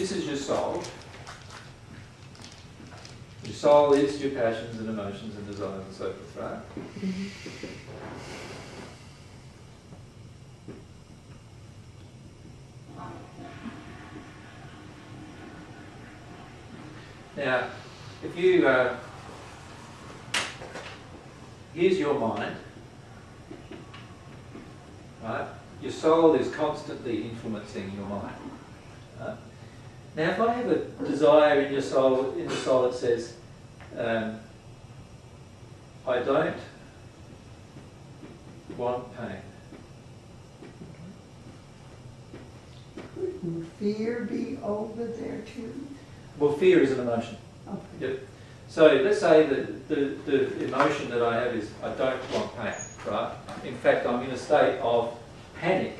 this is your soul. Your soul is your passions and emotions and desires and so forth, right? Now, if you, here's your mind, right? Your soul is constantly influencing your mind. Right? Now, if I have a desire in your soul, in the soul that says, I don't want pain. Couldn't fear be over there too? Well, fear is an emotion. Okay. Yep. So let's say that the emotion that I have is I don't want pain, right? In fact, I'm in a state of panic.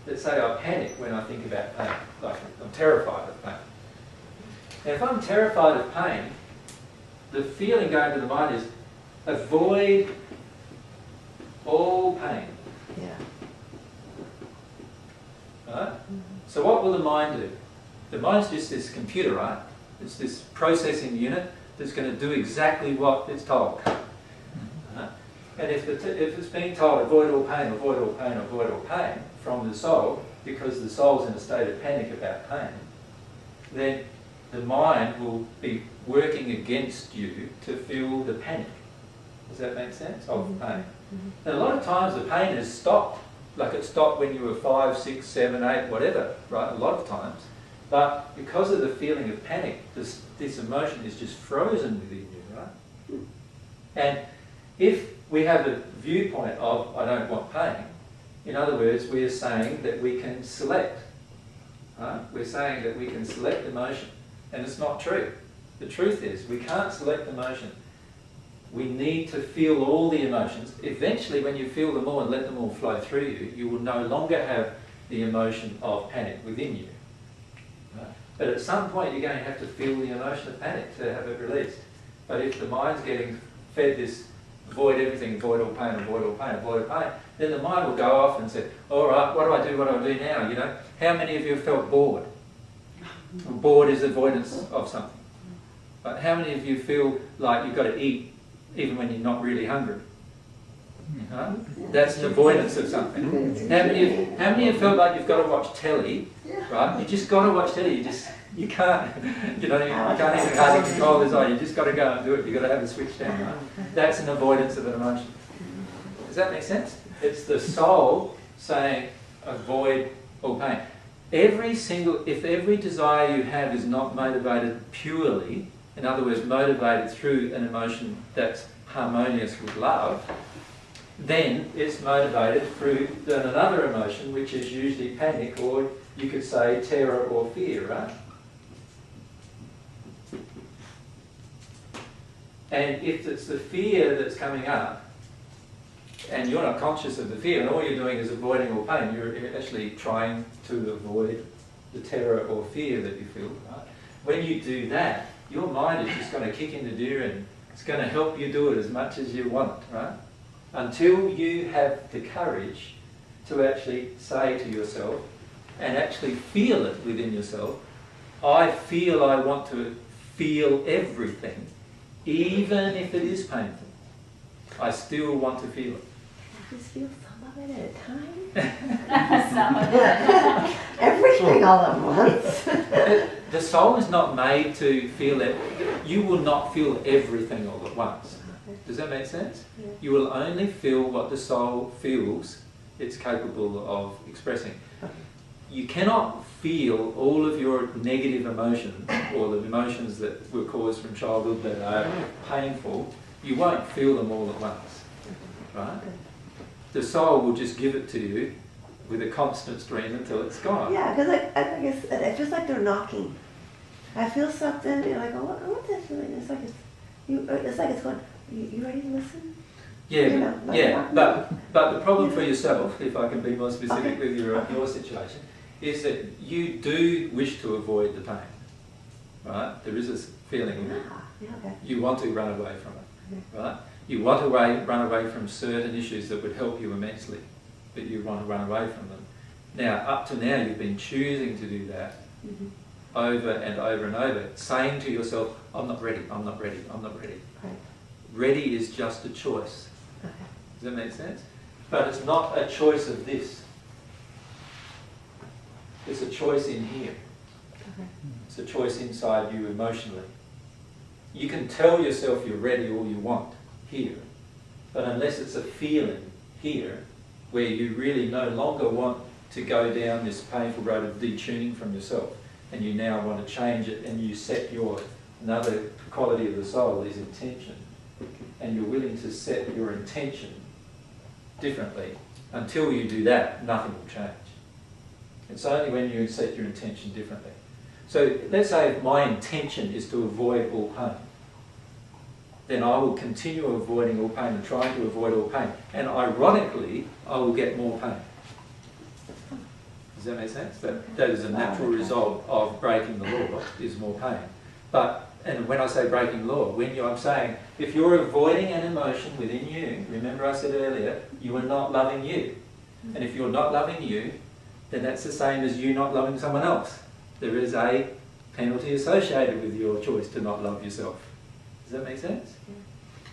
Let's say I panic when I think about pain, like I'm terrified of pain. Now, if I'm terrified of pain, the feeling going to the mind is avoid all pain. Yeah. Right? So what will the mind do? The mind's just this computer, right? It's this processing unit that's going to do exactly what it's told. And if it's being told avoid all pain, avoid all pain, avoid all pain from the soul, because the soul's in a state of panic about pain, then the mind will be working against you to feel the panic. Does that make sense? Of pain. And a lot of times the pain has stopped. Like it stopped when you were 5, 6, 7, 8, whatever, right? A lot of times. But because of the feeling of panic, this emotion is just frozen within you, right? And if we have a viewpoint of I don't want pain, in other words, we are saying that we can select. Right? We're saying that we can select emotion. And it's not true. The truth is we can't select emotion. We need to feel all the emotions. Eventually, when you feel them all and let them all flow through you, you will no longer have the emotion of panic within you. Right? But at some point, you're going to have to feel the emotion of panic to have it released. But if the mind's getting fed this avoid everything, avoid all pain, avoid all pain, avoid all pain, then the mind will go off and say, all right, what do I do, what do I do now? You know, how many of you have felt bored? Bored is avoidance of something. But how many of you feel like you've got to eat even when you're not really hungry? That's an avoidance of something. How many of you felt like you've got to watch telly? Right? You just got to watch telly. You can't, you know, you can't even hardly control this eye. You just got to go and do it. You've got to have a switch down. Right? That's an avoidance of an emotion. Does that make sense? It's the soul saying, avoid all pain. If every desire you have is not motivated purely, in other words, motivated through an emotion that's harmonious with love, then it's motivated through another emotion, which is usually panic, or you could say terror or fear, right? And if it's the fear that's coming up, and you're not conscious of the fear, and all you're doing is avoiding all pain, you're actually trying to avoid the terror or fear that you feel, right? When you do that, your mind is just going to kick into gear and it's going to help you do it as much as you want, right? Until you have the courage to actually say to yourself, and actually feel it within yourself, I feel I want to feel everything, even if it is painful. I still want to feel it. Just feel some of it at a time. Everything all at once. The soul is not made to feel it. You will not feel everything all at once. Does that make sense? Yeah. You will only feel what the soul feels it's capable of expressing. You cannot feel all of your negative emotions, or the emotions that were caused from childhood that are painful. You won't feel them all at once, right? The soul will just give it to you with a constant stream until it's gone. Yeah, because I guess it feels like they're knocking. I feel something, and I go, I want that feeling. It's like it's going. You ready to listen? Yeah, you know, but the problem for yourself, if I can be more specific with your situation, is that you do wish to avoid the pain, right? There is this feeling in you. You want to run away from it, right? You want to run away from certain issues that would help you immensely, but you want to run away from them. Now, up to now, you've been choosing to do that, over and over and over, saying to yourself, I'm not ready, I'm not ready, I'm not ready. Right. Ready is just a choice. Okay. Does that make sense? But it's not a choice of this. It's a choice in here. Okay. It's a choice inside you emotionally. You can tell yourself you're ready all you want here, but unless it's a feeling here, where you really no longer want to go down this painful road of detuning from yourself, and you now want to change it, and you set your, another quality of the soul is intention, and you're willing to set your intention differently, until you do that, nothing will change. It's only when you set your intention differently. So let's say if my intention is to avoid all pain, then I will continue avoiding all pain and trying to avoid all pain. And ironically, I will get more pain. Does that make sense? That is a natural result of breaking the law, is more pain. But, and when I say breaking law, I'm saying, if you're avoiding an emotion within you, remember I said earlier, you are not loving you. And if you're not loving you, then that's the same as you not loving someone else. There is a penalty associated with your choice to not love yourself. Does that make sense?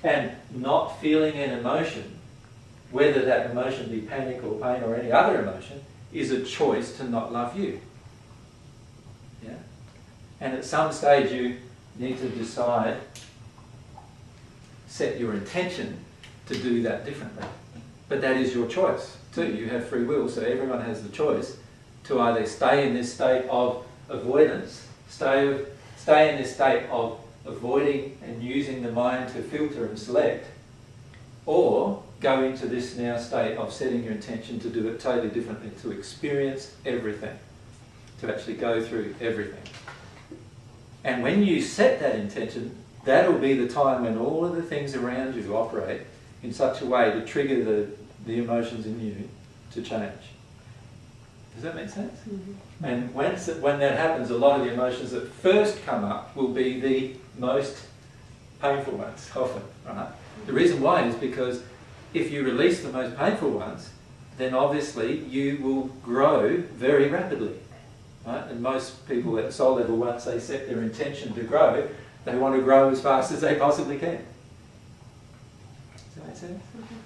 Yeah. And not feeling an emotion, whether that emotion be panic or pain or any other emotion, is a choice to not love you. Yeah? And at some stage you need to decide, set your intention to do that differently. But that is your choice too. You have free will, so everyone has the choice to either stay in this state of avoidance, stay in this state of avoiding and using the mind to filter and select, or go into this now state of setting your intention to do it totally differently, to experience everything, to actually go through everything. And when you set that intention, that'll be the time when all of the things around you operate in such a way to trigger the emotions in you to change. Does that make sense? Mm-hmm. And when that happens, a lot of the emotions that first come up will be the most painful ones, often, right? The reason why is because if you release the most painful ones, then obviously you will grow very rapidly, right? And most people at soul level, once they set their intention to grow, they want to grow as fast as they possibly can. Does that make sense?